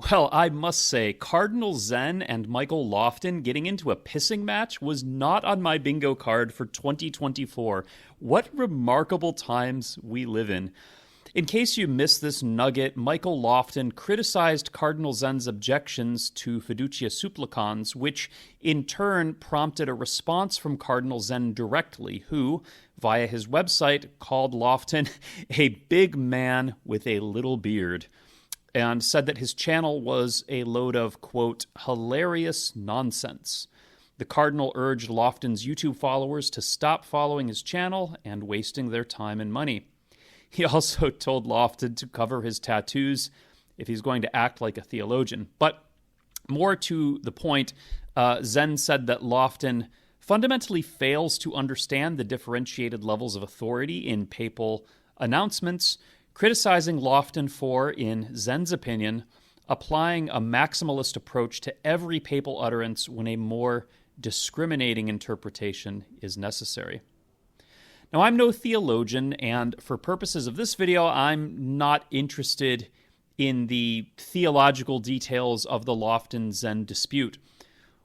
Well, I must say, Cardinal Zen and Michael Lofton getting into a pissing match was not on my bingo card for 2024. What remarkable times we live in. In case you missed this nugget, Michael Lofton criticized Cardinal Zen's objections to fiducia supplicans, which in turn prompted a response from Cardinal Zen directly, who, via his website, called Lofton a big man with a little beard, and said that his channel was a load of, quote, hilarious nonsense. The Cardinal urged Lofton's YouTube followers to stop following his channel and wasting their time and money. He also told Lofton to cover his tattoos if he's going to act like a theologian. But more to the point, Zen said that Lofton fundamentally fails to understand the differentiated levels of authority in papal announcements, criticizing Lofton for, in Zen's opinion, applying a maximalist approach to every papal utterance when a more discriminating interpretation is necessary. Now, I'm no theologian, and for purposes of this video, I'm not interested in the theological details of the Lofton-Zen dispute.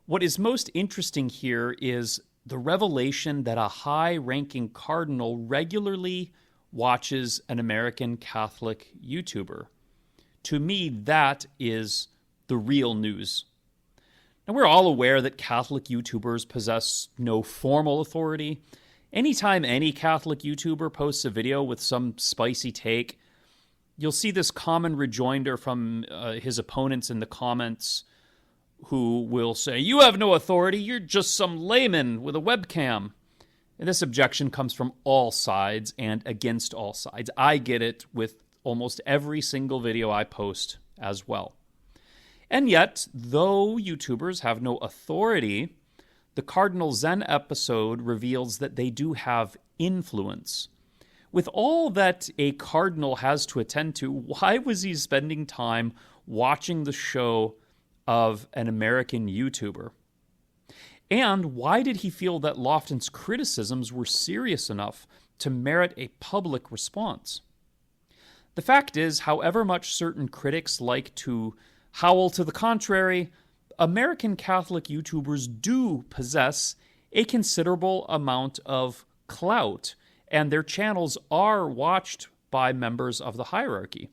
What is most interesting here is the revelation that a high-ranking cardinal regularly watches an American Catholic YouTuber. To me, that is the real news. Now, we're all aware that Catholic YouTubers possess no formal authority. Anytime any Catholic YouTuber posts a video with some spicy take, you'll see this common rejoinder from his opponents in the comments who will say, "You have no authority, you're just some layman with a webcam." And this objection comes from all sides and against all sides. I get it with almost every single video I post as well. And yet, though YouTubers have no authority, the Cardinal Zen episode reveals that they do have influence. With all that a cardinal has to attend to, why was he spending time watching the show of an American YouTuber? And why did he feel that Lofton's criticisms were serious enough to merit a public response? The fact is, however much certain critics like to howl to the contrary, American Catholic YouTubers do possess a considerable amount of clout, and their channels are watched by members of the hierarchy.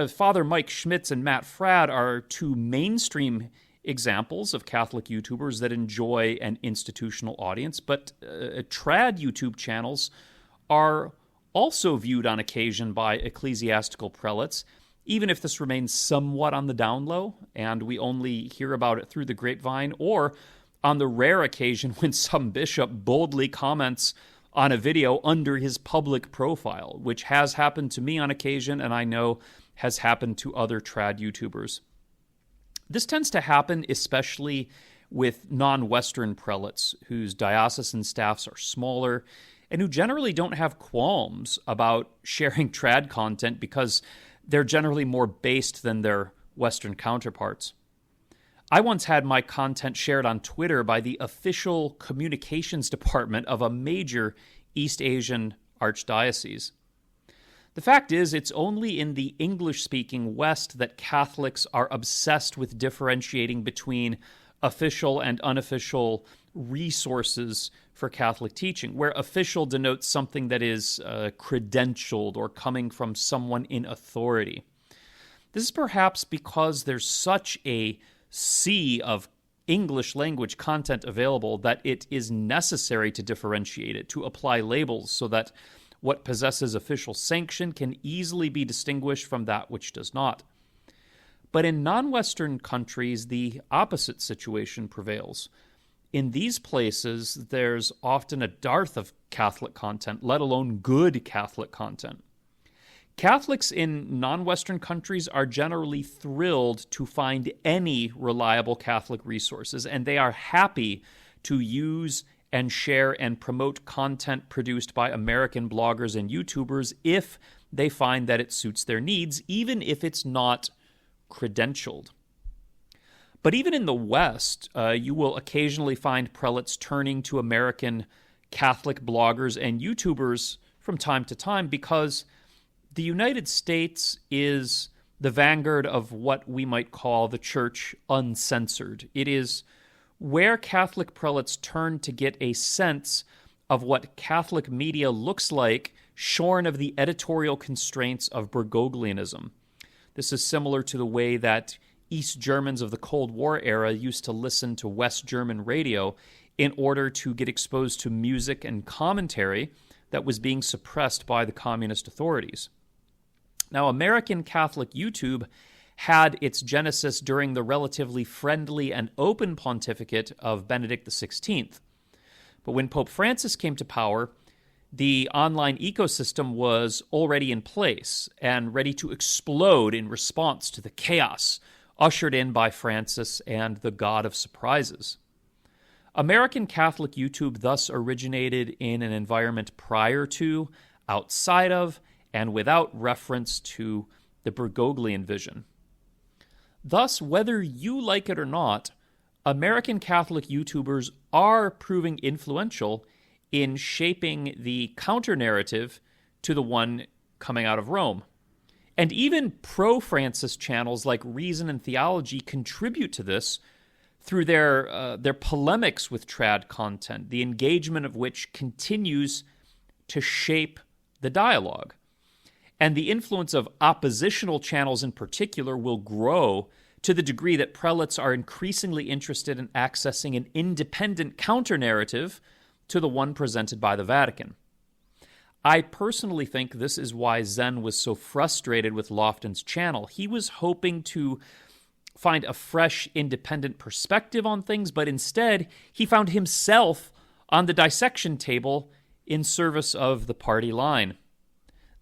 Father Mike Schmitz and Matt Fradd are two mainstream examples of Catholic YouTubers that enjoy an institutional audience, but trad YouTube channels are also viewed on occasion by ecclesiastical prelates, even if this remains somewhat on the down low and we only hear about it through the grapevine, or on the rare occasion when some bishop boldly comments on a video under his public profile, which has happened to me on occasion and I know has happened to other trad YouTubers. This tends to happen especially with non-Western prelates whose diocesan staffs are smaller and who generally don't have qualms about sharing trad content because they're generally more based than their Western counterparts. I once had my content shared on Twitter by the official communications department of a major East Asian archdiocese. The fact is, it's only in the English-speaking West that Catholics are obsessed with differentiating between official and unofficial resources for Catholic teaching, where official denotes something that is credentialed or coming from someone in authority. This is perhaps because there's such a sea of English language content available that it is necessary to differentiate it, to apply labels so that what possesses official sanction can easily be distinguished from that which does not. But in non-Western countries, the opposite situation prevails. In these places, there's often a dearth of Catholic content, let alone good Catholic content. Catholics in non-Western countries are generally thrilled to find any reliable Catholic resources, and they are happy to use and share and promote content produced by American bloggers and YouTubers if they find that it suits their needs, even if it's not credentialed. But even in the West, you will occasionally find prelates turning to American Catholic bloggers and YouTubers from time to time because the United States is the vanguard of what we might call the Church uncensored. It is where Catholic prelates turn to get a sense of what Catholic media looks like, shorn of the editorial constraints of Bergoglianism. This is similar to the way that East Germans of the Cold War era used to listen to West German radio in order to get exposed to music and commentary that was being suppressed by the communist authorities. Now, American Catholic YouTube had its genesis during the relatively friendly and open pontificate of Benedict XVI. But when Pope Francis came to power, the online ecosystem was already in place and ready to explode in response to the chaos ushered in by Francis and the God of Surprises. American Catholic YouTube thus originated in an environment prior to, outside of, and without reference to the Bergoglian vision. Thus, whether you like it or not, American Catholic YouTubers are proving influential in shaping the counter-narrative to the one coming out of Rome. And even pro-Francis channels like Reason and Theology contribute to this through their polemics with trad content, the engagement of which continues to shape the dialogue. And the influence of oppositional channels in particular will grow to the degree that prelates are increasingly interested in accessing an independent counter-narrative to the one presented by the Vatican. I personally think this is why Zen was so frustrated with Lofton's channel. He was hoping to find a fresh, independent perspective on things, but instead he found himself on the dissection table in service of the party line.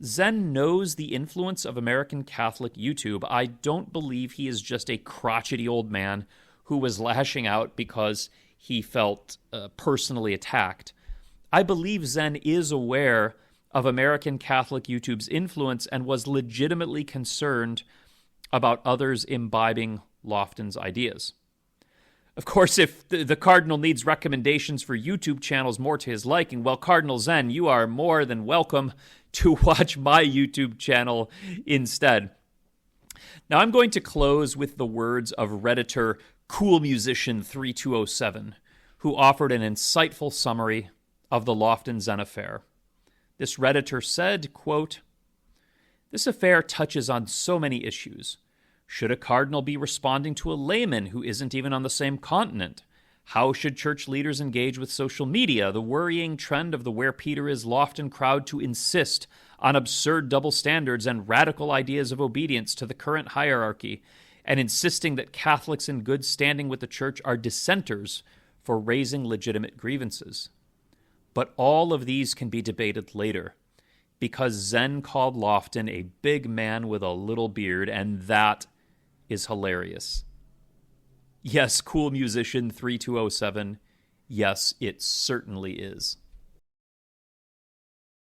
Zen knows the influence of American Catholic YouTube. I don't believe he is just a crotchety old man who was lashing out because he felt personally attacked. I believe Zen is aware of American Catholic YouTube's influence and was legitimately concerned about others imbibing Lofton's ideas. Of course, if the Cardinal needs recommendations for YouTube channels more to his liking, well, Cardinal Zen, you are more than welcome to watch my YouTube channel instead. Now, I'm going to close with the words of Redditor Cool Musician 3207, who offered an insightful summary of the Lofton Zen affair. This Redditor said, quote, "This affair touches on so many issues. Should a cardinal be responding to a layman who isn't even on the same continent? How should church leaders engage with social media, the worrying trend of the Where Peter Is Lofton crowd to insist on absurd double standards and radical ideas of obedience to the current hierarchy, and insisting that Catholics in good standing with the church are dissenters for raising legitimate grievances? But all of these can be debated later, because Zen called Lofton a big man with a little beard, and that is hilarious." Yes, Cool Musician 3207. Yes, it certainly is.